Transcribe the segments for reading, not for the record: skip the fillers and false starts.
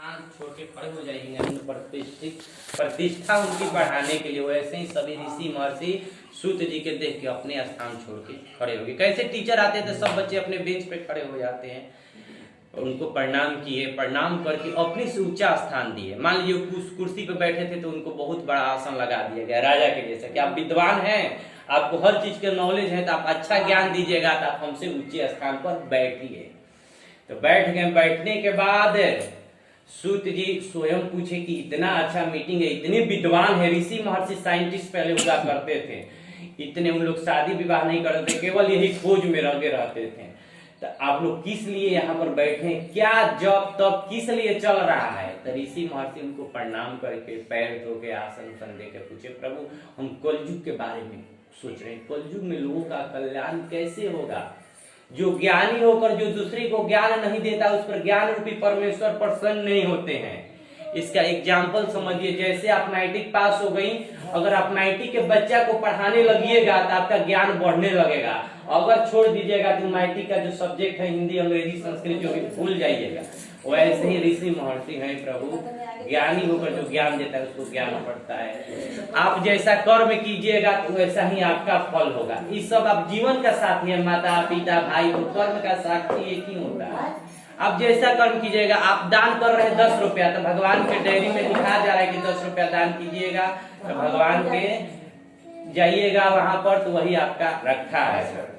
छोड़ के खड़े हो जाएंगे प्रतिष्ठा उनकी बढ़ाने के लिए। वैसे ही सभी ऋषि महर्षि सूत जी के देख के अपने स्थान छोड़ के खड़े हो गए। कैसे टीचर आते थे सब बच्चे अपने बेंच पे खड़े हो जाते हैं, उनको प्रणाम किए, प्रणाम करके अपने से ऊंचा स्थान दिए। मान लीजिए कुर्सी पे बैठे थे तो उनको बहुत बड़ा आसन लगा दिया गया राजा के जैसा कि आप विद्वान हैं, आपको हर चीज के नॉलेज है, तो आप अच्छा ज्ञान दीजिएगा, तो आप हमसे ऊंचे स्थान पर बैठिए। तो बैठ गए। बैठने के बाद सूत जी स्वयं पूछे कि इतना अच्छा मीटिंग है, इतने विद्वान है, ऋषि महर्षि साइंटिस्ट पहले हुआ करते थे, इतने उन लोग शादी विवाह नहीं करते थे, केवल यही खोज में लगे रहते थे, तो आप लोग किस लिए यहाँ पर बैठे, क्या जब तब किस लिए चल रहा है? तो ऋषि महर्षि उनको प्रणाम करके पैर धो के आसन उसन दे के पूछे, प्रभु हम कलयुग के बारे में सोच रहे हैं, कलयुग में लोगों का कल्याण कैसे होगा? जो ज्ञानी होकर जो दूसरे को ज्ञान नहीं देता उस पर ज्ञान रूपी परमेश्वर प्रसन्न नहीं होते हैं। इसका एग्जाम्पल समझिए, जैसे आप मैट्रिक पास हो गई, अगर आप मैट्रिक के बच्चा को पढ़ाने लगिएगा तो आपका ज्ञान बढ़ने लगेगा, अगर छोड़ दीजिएगा तो मैट्रिक का जो सब्जेक्ट है हिंदी अंग्रेजी संस्कृत जो भी भूल जाइएगा। वैसे ही ऋषि महर्षि हैं प्रभु, ज्ञानी होकर जो ज्ञान देता है उसको ज्ञान पड़ता है। आप जैसा कर्म कीजिएगा तो वैसा ही आपका फल होगा। इस सब आप जीवन का साथी है, माता पिता भाई, तो कर्म का साथी एक ही होता है। आप जैसा कर्म कीजिएगा, आप दान कर रहे हैं 10 रुपया, तो भगवान के डायरी में लिखा जा रहा है कि 10 रुपया दान कीजिएगा, तो भगवान के जाइएगा वहां पर, तो वही आपका रखा है।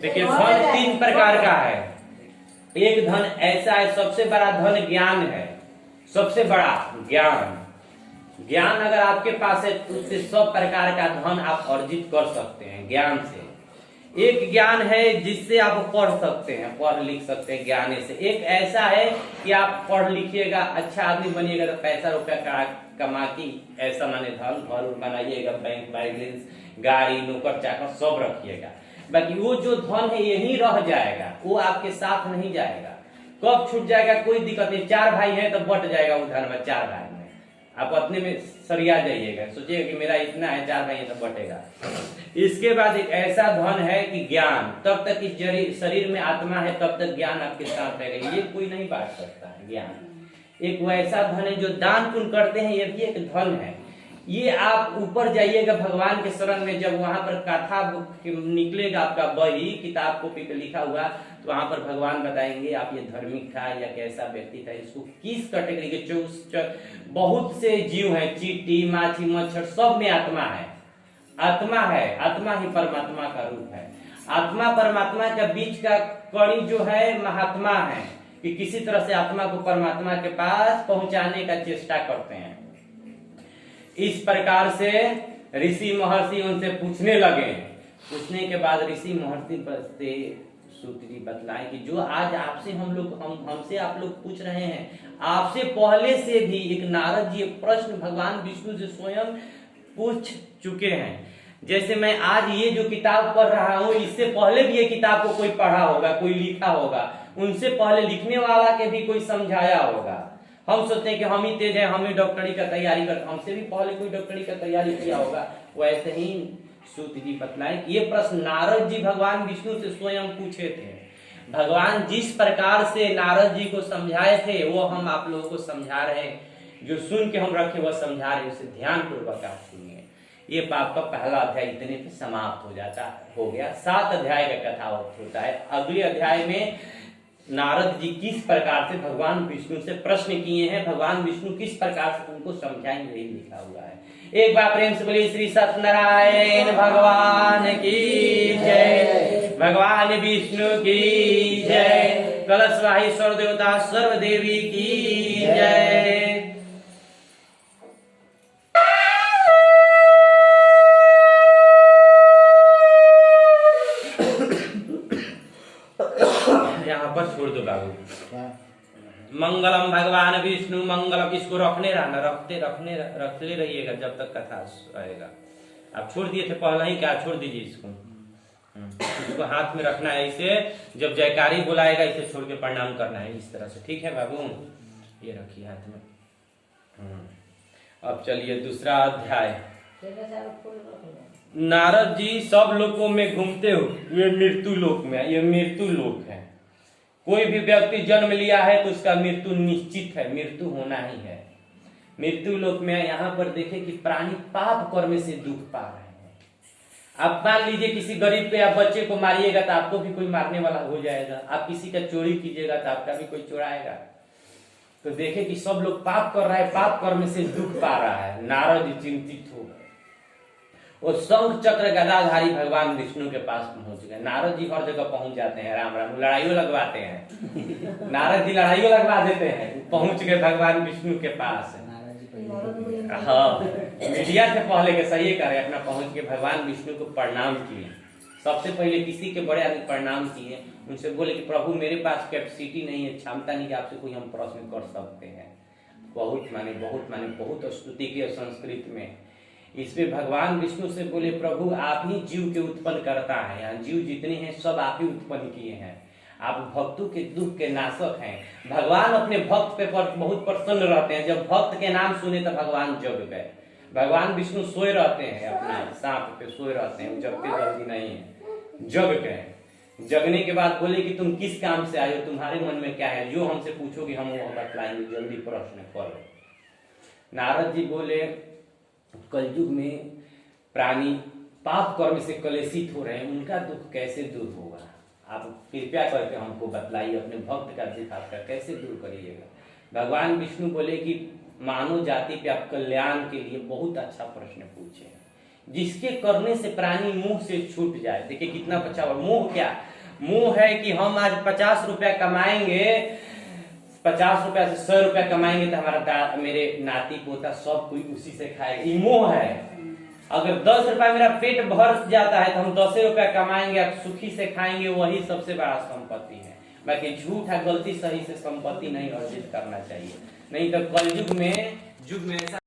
देखिए धन 3 प्रकार का है। एक धन ऐसा है, सबसे बड़ा धन ज्ञान है, सबसे बड़ा ज्ञान अगर आपके पास है तो उससे सब प्रकार का धन आप अर्जित कर सकते हैं ज्ञान से। एक ज्ञान है जिससे आप पढ़ सकते हैं, पढ़ लिख सकते हैं ज्ञान से। एक ऐसा है कि आप पढ़ लिखिएगा, अच्छा आदमी बनिएगा, तो पैसा रुपया कमा के ऐसा माने धन घर बनाइएगा, बैंक बैलेंस, गाड़ी, नौकर चाकर सब रखिएगा। बाकी वो जो धन है यही रह जाएगा, वो आपके साथ नहीं जाएगा। कब छूट जाएगा कोई दिक्कत नहीं, 4 भाई हैं तो बट जाएगा वो धन में, 4 भाई में आप अपने में सरिया जाइएगा, सोचिएगा कि मेरा इतना है, 4 भाई है तो बटेगा। इसके बाद एक ऐसा धन है कि ज्ञान, तब तक इस शरीर में आत्मा है तब तक ज्ञान आपके साथ रहेगा, ये कोई नहीं बांट सकता है ज्ञान। एक वैसा धन है जो दान पुण्य करते हैं, ये भी एक धन है। ये आप ऊपर जाइएगा भगवान के शरण में, जब वहां पर कथा निकलेगा आपका बही किताब कॉपी पे लिखा हुआ, तो वहां पर भगवान बताएंगे आप ये धार्मिक था या कैसा व्यक्ति था, इसको किस कैटेगरी के बहुत से जीव हैं, चींटी माछी मच्छर सब में आत्मा है, आत्मा है, आत्मा ही परमात्मा का रूप है। आत्मा परमात्मा के बीच का कड़ी जो है महात्मा है, कि किसी तरह से आत्मा को परमात्मा के पास पहुंचाने का चेष्टा करते हैं। इस प्रकार से ऋषि महर्षि उनसे पूछने लगे। पूछने के बाद ऋषि महर्षि से सूत जी बतलाए कि जो आज आपसे हमसे आप लोग पूछ रहे हैं, आपसे पहले से भी एक नारद जी प्रश्न भगवान विष्णु से स्वयं पूछ चुके हैं। जैसे मैं आज ये जो किताब पढ़ रहा हूँ, इससे पहले भी ये किताब को कोई पढ़ा होगा, कोई लिखा होगा, उनसे पहले लिखने वाला के भी कोई समझाया होगा। हम सोचते हैं कि हम ही तेज हैं, हम ही डॉक्टरी का तैयारी करते, हमसे भी पहले कोई डॉक्टरी का तैयारी किया होगा। वैसे ही सूत जी बतलाए कि ये प्रश्न नारद जी भगवान विष्णु से स्वयं पूछे थे। भगवान जिस प्रकार से नारद जी को समझाए थे वो हम आप लोगों को समझा रहे हैं, जो सुन के हम रखे वह समझा रहे, उसे ध्यान पूर्वक आप सुनिए। ये पाप का पहला अध्याय इतने पे समाप्त हो गया। 7 अध्याय का कथा होता है। अगले अध्याय में नारद जी किस प्रकार से भगवान विष्णु से प्रश्न किए हैं, भगवान विष्णु किस प्रकार से उनको समझाएंगे, यही लिखा हुआ है। एक बार प्रेम से बोलिए श्री सत्यनारायण भगवान की जय, भगवान विष्णु की जय, कलशवाही सर्व देवता सर्व देवी की जय। पर छोड़ दो बाबू। मंगलम भगवान विष्णु मंगलम, इसको रखते रहिएगा जब तक कथा आएगा। आप छोड़ दिए थे पहले ही, क्या छोड़ दीजिए इसको हाथ में रखना है, इसे जब जयकारी बुलाएगा इसे छोड़ के प्रणाम करना है इस तरह से, ठीक है बाबू? ये रखिए हाथ में। अब चलिए दूसरा अध्याय। नारद जी सब लोकों में घूमते हो, ये मृत्यु लोक में, ये मृत्यु लोक है। कोई भी व्यक्ति जन्म लिया है तो उसका मृत्यु निश्चित है, मृत्यु होना ही है। मृत्यु लोक में यहाँ पर देखें कि प्राणी पाप कर्म से दुख पा रहे हैं। आप मान लीजिए किसी गरीब को या बच्चे को मारिएगा तो आपको भी कोई मारने वाला हो जाएगा, आप किसी का चोरी कीजिएगा तो आपका भी कोई चुराएगा। तो देखे कि सब लोग पाप कर रहा है, पाप कर्म से दुख पा रहा है। नारद जी चिंतित हो गए, वो शंख चक्र गदाधारी भगवान विष्णु के पास पहुंच गए। नारद जी हर जगह पहुंच जाते हैं, राम राम लड़ाइयों लगवाते हैं। नारद जी लड़ाइयों लगवा देते हैं, पहुंच गए भगवान विष्णु के पास। हाँ, मीडिया से पहले के सही कह रहे, अपना पहुंच के भगवान विष्णु को प्रणाम किए। सबसे पहले किसी के बड़े आदमी प्रणाम किए, उनसे बोले कि प्रभु मेरे पास कैपेसिटी नहीं है, क्षमता नहीं कि आपसे कोई हम प्रश्न कर सकते हैं। बहुत बहुत स्तुति की संस्कृत में। इसमें भगवान विष्णु से बोले प्रभु आप ही जीव के उत्पन्न करता है, यहाँ जीव जितने हैं सब आप ही उत्पन्न किए हैं, आप भक्तों के दुख के नाशक हैं। भगवान अपने भक्त पे बहुत प्रसन्न रहते हैं। जब भक्त के नाम सुने तो भगवान जग गए। भगवान विष्णु सोए रहते हैं, अपना सांप पे सोए रहते हैं, जगते जल्दी नहीं है, जग गए। जगने के बाद बोले कि तुम किस काम से आए हो, तुम्हारे मन में क्या है, जो हमसे पूछोगे हम वो बतलाएंगे, जल्दी प्रश्न करो। नारद जी बोले कलयुग में प्राणी पाप कर्म से कलेशित हो रहे हैं, उनका दुख कैसे दूर होगा, आप कृपया करके हमको बतलाइए, अपने भक्त का दुख आपका कैसे दूर करिएगा। भगवान विष्णु बोले कि मानव जाति पे आप कल्याण के लिए बहुत अच्छा प्रश्न पूछे, जिसके करने से प्राणी मुंह से छूट जाए। देखिए कितना बचा हुआ मुंह, क्या मुंह है कि हम आज 50 रुपया कमाएंगे, 50 रुपया से 100 रुपया कमाएंगे तो हमारा मेरे नाती पोता सब कोई उसी से खाएगा, ये मोह है। अगर 10 रुपया मेरा पेट भर जाता है तो हम 10 रुपया कमाएंगे, सुखी से खाएंगे, वही सबसे बड़ा संपत्ति है। बाकी झूठ है, गलती सही से संपत्ति नहीं अर्जित करना चाहिए, नहीं तो कलयुग में ऐसा